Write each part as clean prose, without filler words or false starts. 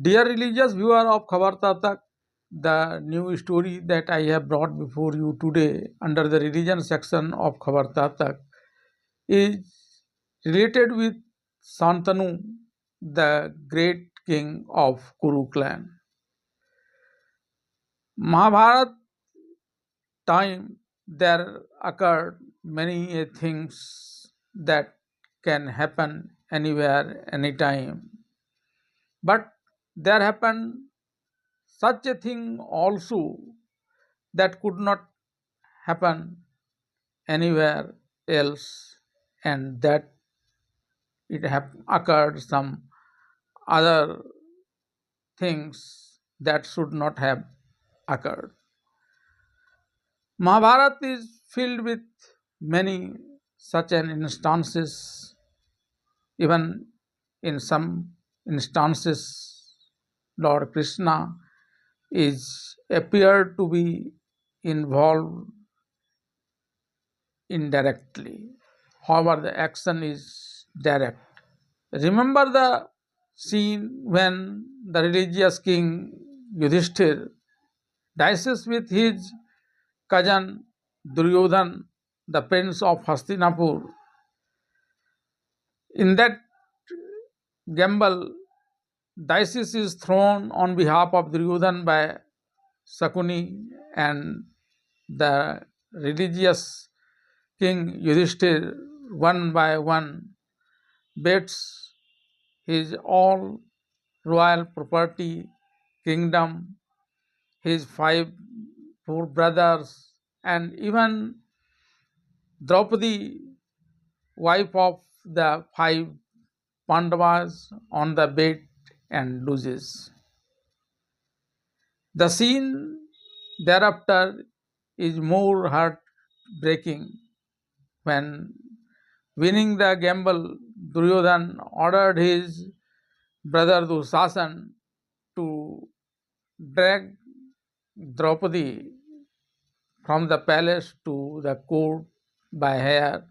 Dear religious viewer of Khabar Tak, the new story that I have brought before you today under the religion section of Khabar Tak is related with Shantanu, the great king of Kuru clan. Mahabharat time there occurred many things that can happen anywhere, anytime. But there happened such a thing also that could not happen anywhere else, and that it have occurred some other things that should not have occurred. Mahabharata is filled with many such an instances. Even in some instances, Lord Krishna is appeared to be involved indirectly. However, the action is direct. Remember the scene when the religious king Yudhishthir dices with his cousin Duryodhan, the prince of Hastinapur. In that gamble, dices is thrown on behalf of Duryodhan by Sakuni, and the religious king Yudhishthir, one by one, bets his all royal property, kingdom, his four brothers, and even Draupadi, wife of the five Pandavas, on the bet and loses. The scene thereafter is more heartbreaking when, winning the gamble, Duryodhan ordered his brother Dusasan to drag Draupadi from the palace to the court by hair,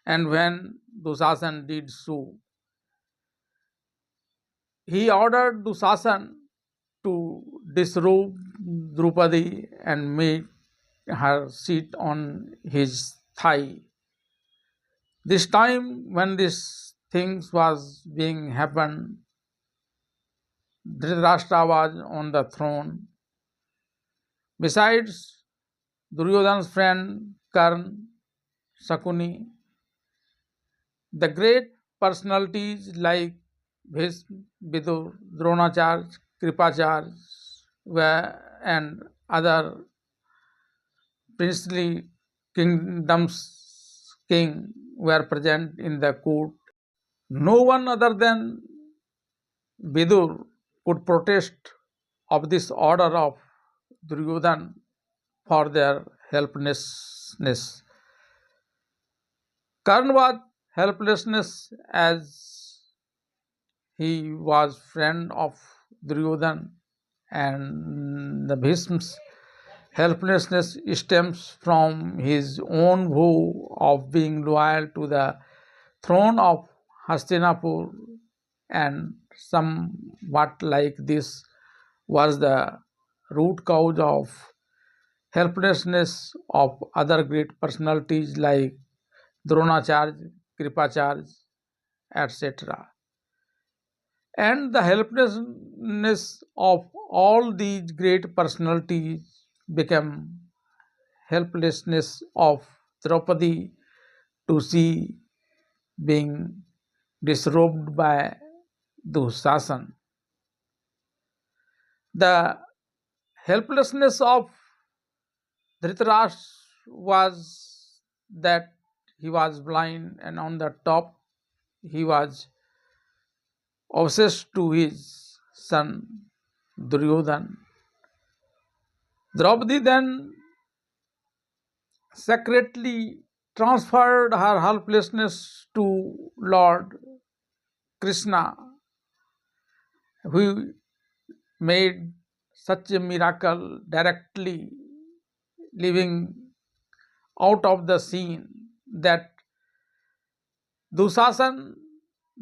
and when Dusasan did so, he ordered Dusasan to disrobe Draupadi and make her sit on his thigh. This time, when this things was being happened, Dhritarashtra was on the throne. Besides Duryodhana's friend Karn, Sakuni, the great personalities like Bhisma, Vidur, Dronacharya, Kripacharya and other princely kingdoms king were present in the court. No one other than Vidur could protest of this order of Duryodhan for their helplessness. Karn was helplessness as he was friend of Duryodhan, and the Bhisma's helplessness stems from his own vow of being loyal to the throne of Hastinapur, and somewhat like this was the root cause of helplessness of other great personalities like Dronacharya, Kripacharya, etc. And the helplessness of all these great personalities became helplessness of Draupadi to see being disrobed by Dusasan. The helplessness of Dhritarashtra was that he was blind, and on the top he was obsessed to his son Duryodhan. Draupadi then secretly transferred her helplessness to Lord Krishna, who made such a miracle directly living out of the scene that Dusasan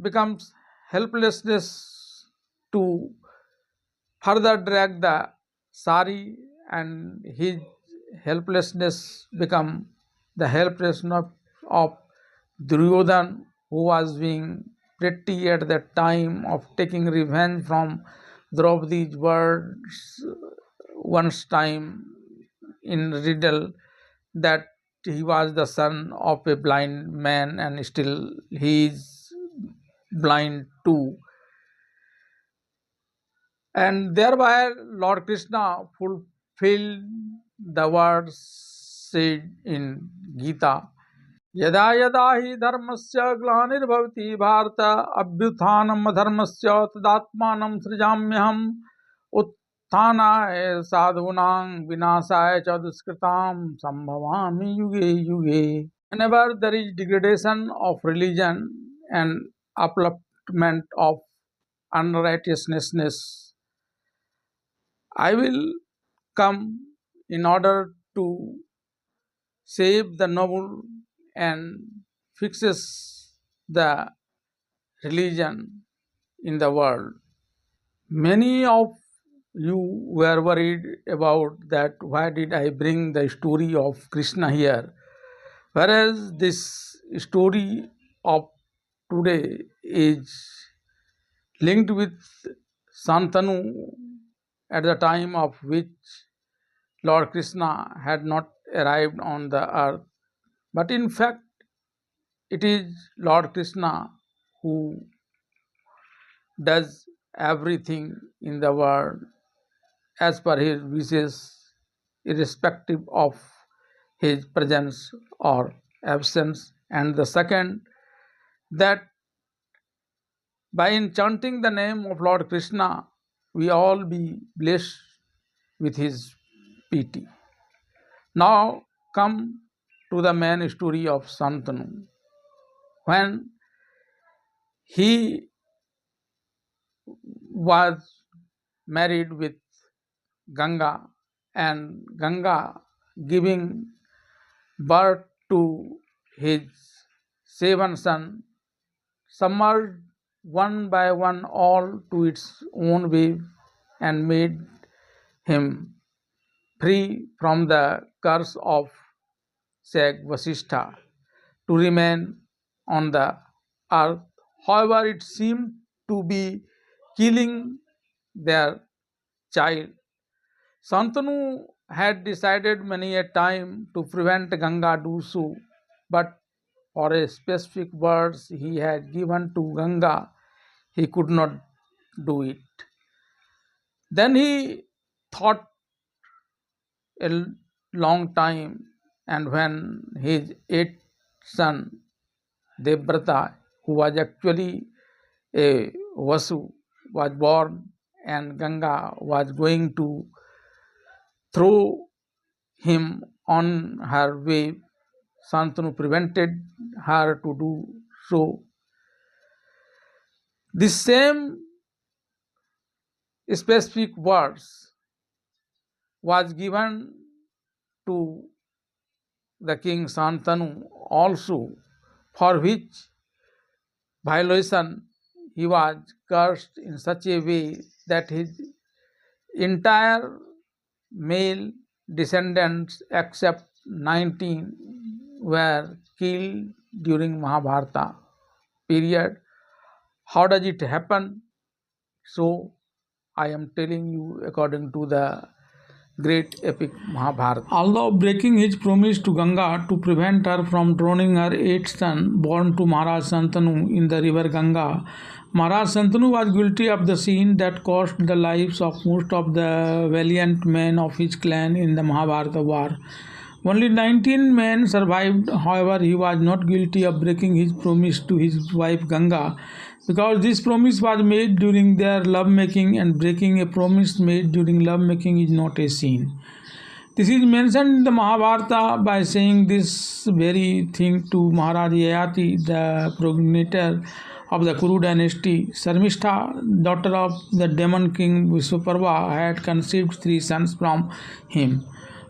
becomes helplessness to further drag the sari, and his helplessness become the helplessness of Duryodhan, who was being pretty at the time of taking revenge from Draupadi's words once time in riddle that he was the son of a blind man and still he is blind too. And thereby Lord Krishna fulfilled the words said in Gita. यदा यदा हि धर्मस्य ग्लानिर्भवति भारत अभ्युत्थानम् अधर्मस्य तदात्मानं सृजाम्यहम् उत्थानाय साधूनां विनाशाय च दुष्कृतां संभवामि युगे युगे. Whenever there is degradation of religion and upliftment of unrighteousness, I will come in order to save the noble and fixes the religion in the world. Many of you were worried about that why did I bring the story of Krishna here, whereas this story of today is linked with Shantanu, at the time of which Lord Krishna had not arrived on the earth. But in fact, it is Lord Krishna who does everything in the world as per his wishes, irrespective of his presence or absence. And the second, that by enchanting the name of Lord Krishna, we all be blessed with his pity. Now come to the main story of Shantanu. When he was married with Ganga, and Ganga giving birth to his 7 sons, submerged one by one all to its own wave and made him free from the curse of Sag Vasishtha to remain on the earth. However, it seemed to be killing their child. Shantanu had decided many a time to prevent Ganga do so, but for a specific words he had given to Ganga, he could not do it. Then he thought a long time, and when his 8th son Devbrata, who was actually a Vasu, was born, and Ganga was going to throw him on her way, Shantanu prevented her to do so. The same specific words was given to the king Shantanu also, for which violation he was cursed in such a way that his entire male descendants except 19 were killed during Mahabharata period. How does it happen? So I am telling you according to the great epic Mahabharata. Although breaking his promise to Ganga to prevent her from drowning her 8th son born to Maharaj Shantanu in the river Ganga, Maharaj Shantanu was guilty of the sin that cost the lives of most of the valiant men of his clan in the Mahabharata war. Only 19 men survived. However, he was not guilty of breaking his promise to his wife Ganga, because this promise was made during their lovemaking, and breaking a promise made during lovemaking is not a sin. This is mentioned in the Mahabharata by saying this very thing to Maharaj Yayati, the progenitor of the Kuru dynasty. Sarmishtha, daughter of the demon king Vishwaparva, had conceived 3 sons from him,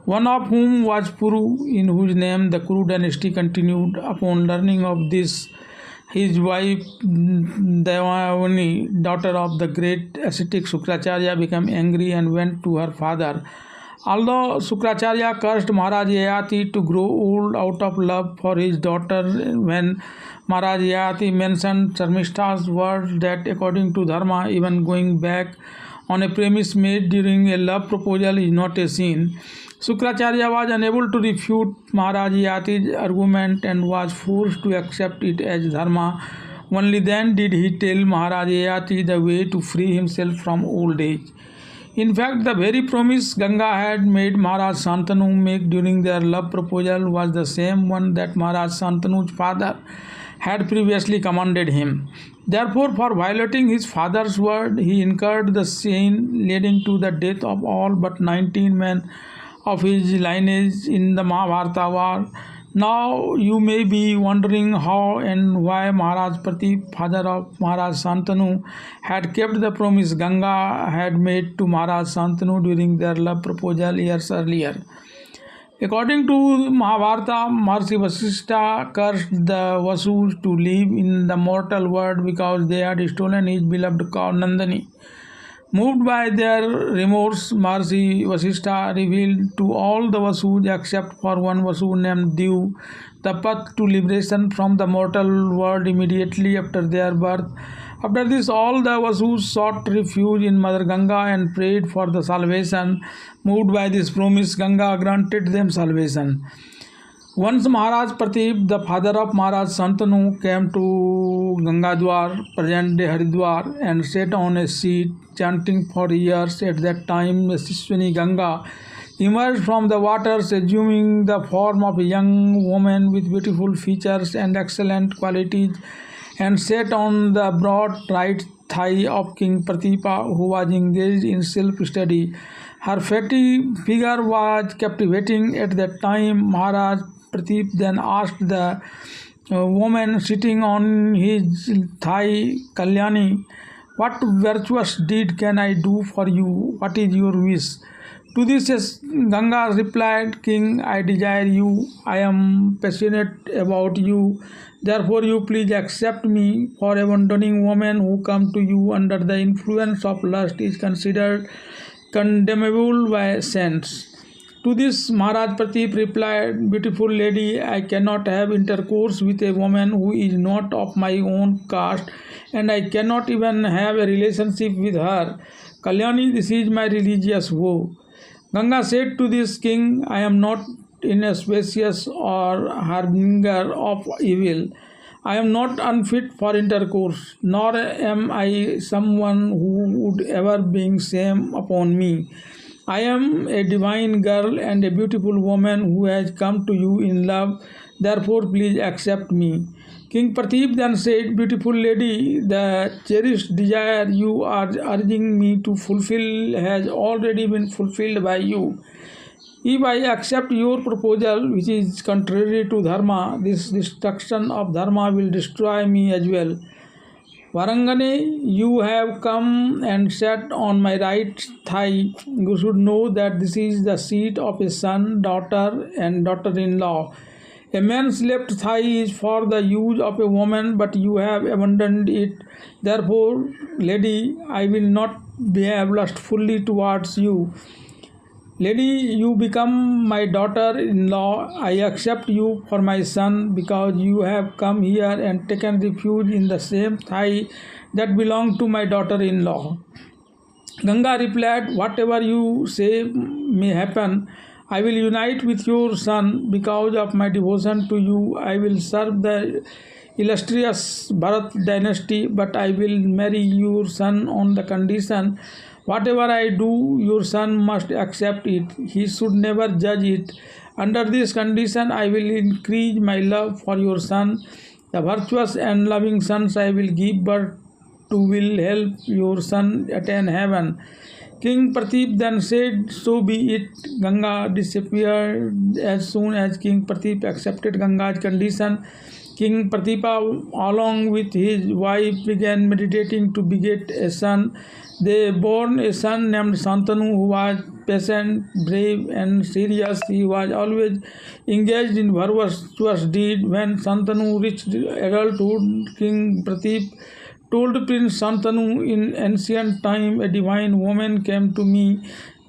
one of whom was Puru, in whose name the Kuru dynasty continued. Upon learning of this, his wife Devavani, daughter of the great ascetic Shukracharya, became angry and went to her father. Although Shukracharya cursed Maharaj Yayati to grow old out of love for his daughter, when Maharaj Yayati mentioned Sharmishta's words that according to Dharma, even going back on a premise made during a love proposal is not a sin, Shukracharya was unable to refute Maharaj Yayati's argument and was forced to accept it as Dharma. Only then did he tell Maharaj Yayati the way to free himself from old age. In fact, the very promise Ganga had made Maharaj Shantanu make during their love proposal was the same one that Maharaj Shantanu's father had previously commanded him. Therefore, for violating his father's word, he incurred the sin leading to the death of all but 19 men of his lineage in the Mahabharata war. Now you may be wondering how and why Maharaj Pratip, father of Maharaj Shantanu, had kept the promise Ganga had made to Maharaj Shantanu during their love proposal years earlier. According to Mahabharata, Maharishi Vasishtha cursed the Vasus to live in the mortal world because they had stolen his beloved cow Nandani. Moved by their remorse, Maharishi Vasishtha revealed to all the Vasus except for one Vasu named Dev the path to liberation from the mortal world immediately after their birth. After this, all the Vasus sought refuge in Mother Ganga and prayed for the salvation. Moved by this promise, Ganga granted them salvation. Once Maharaj Pratip, the father of Maharaj Shantanu, came to Gangadwar, present-day Haridwar, and sat on a seat, chanting for years. At that time, Yashaswini Ganga emerged from the waters, assuming the form of a young woman with beautiful features and excellent qualities, and sat on the broad right thigh of King Pratipa, who was engaged in self-study. Her fatty figure was captivating at that time. Maharaj Pratip then asked the woman sitting on his thigh, Kalyani, "What virtuous deed can I do for you? What is your wish?" To this, Ganga replied, "King, I desire you. I am passionate about you. Therefore, you please accept me, for abandoning women who come to you under the influence of lust is considered condemnable by saints." To this, Maharaj Pratip replied, "Beautiful lady, I cannot have intercourse with a woman who is not of my own caste, and I cannot even have a relationship with her. Kalyani, this is my religious vow." Ganga said to this king, "I am not inauspicious or harbinger of evil. I am not unfit for intercourse, nor am I someone who would ever bring shame upon me. I am a divine girl and a beautiful woman who has come to you in love. Therefore, please accept me." King Pratip then said, "Beautiful lady, the cherished desire you are urging me to fulfill has already been fulfilled by you. If I accept your proposal, which is contrary to Dharma, this destruction of Dharma will destroy me as well. Varangane, you have come and sat on my right thigh. You should know that this is the seat of a son, daughter, and daughter-in-law. A man's left thigh is for the use of a woman, but you have abandoned it. Therefore, lady, I will not behave lustfully towards you. Lady, you become my daughter-in-law. I accept you for my son because you have come here and taken refuge in the same thigh that belonged to my daughter-in-law." Ganga replied, "Whatever you say may happen. I will unite with your son. Because of my devotion to you, I will serve the illustrious Bharat dynasty, but I will marry your son on the condition whatever I do, your son must accept it. He should never judge it. Under this condition, I will increase my love for your son. The virtuous and loving sons I will give birth to will help your son attain heaven." King Pratip then said, "So be it." Ganga disappeared as soon as King Pratip accepted Ganga's condition. King Pratipa, along with his wife, began meditating to beget a son. They born a son named Shantanu, who was patient, brave, and serious. He was always engaged in virtuous deed. When Shantanu reached adulthood, King Pratip told Prince Shantanu, in ancient time a divine woman came to me.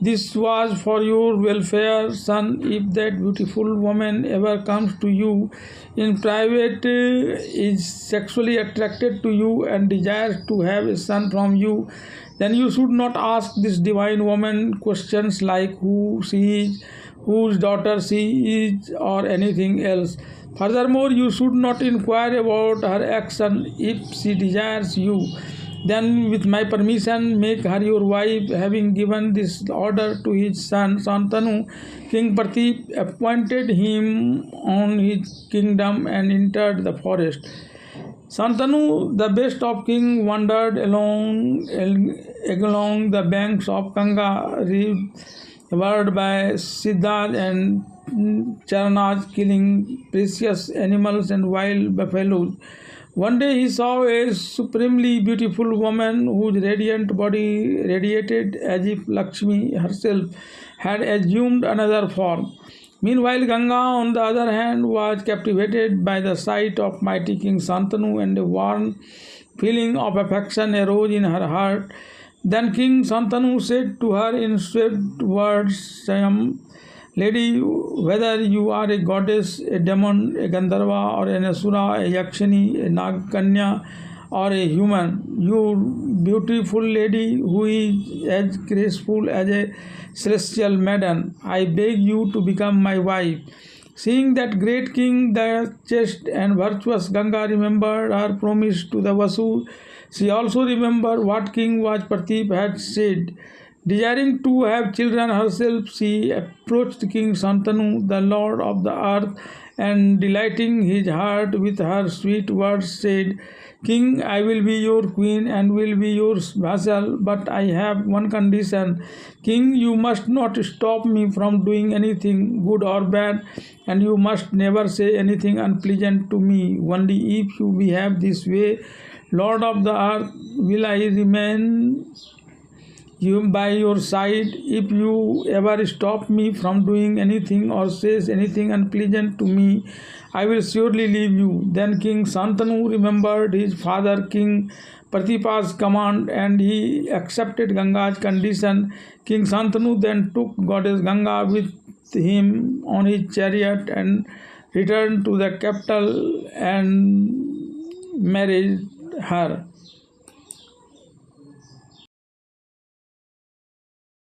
This was for your welfare, son. If that beautiful woman ever comes to you in private, is sexually attracted to you and desires to have a son from you, then you should not ask this divine woman questions like who she is, whose daughter she is, or anything else. Furthermore, you should not inquire about her action. If she desires you, then with my permission make her your wife. Having given this order to his son Shantanu, King Pratip appointed him on his kingdom and entered the forest. Shantanu, the best of king, wandered along the banks of Ganga, devoured by Siddhas and Charanas, killing precious animals and wild buffaloes. One day he saw a supremely beautiful woman whose radiant body radiated as if Lakshmi herself had assumed another form. Meanwhile, Ganga, on the other hand, was captivated by the sight of mighty King Shantanu, and a warm feeling of affection arose in her heart. Then King Shantanu said to her in swift words, Lady, whether you are a goddess, a demon, a Gandharva, or an Asura, a Yakshini, a Nagkanya, or a human, you beautiful lady who is as graceful as a celestial maiden, I beg you to become my wife. Seeing that great king, the chaste and virtuous Ganga remembered her promise to the Vasu. She also remembered what King Pratip had said. Desiring to have children herself, she approached King Shantanu, the lord of the earth, and delighting his heart with her sweet words, said, King, I will be your queen and will be your vassal, but I have one condition. King, you must not stop me from doing anything good or bad, and you must never say anything unpleasant to me. Only if you behave this way, Lord of the earth, will I remain by your side. If you ever stop me from doing anything or says anything unpleasant to me, I will surely leave you. Then King Shantanu remembered his father King Pratipa's command, and he accepted Ganga's condition. King Shantanu then took goddess Ganga with him on his chariot and returned to the capital and married her.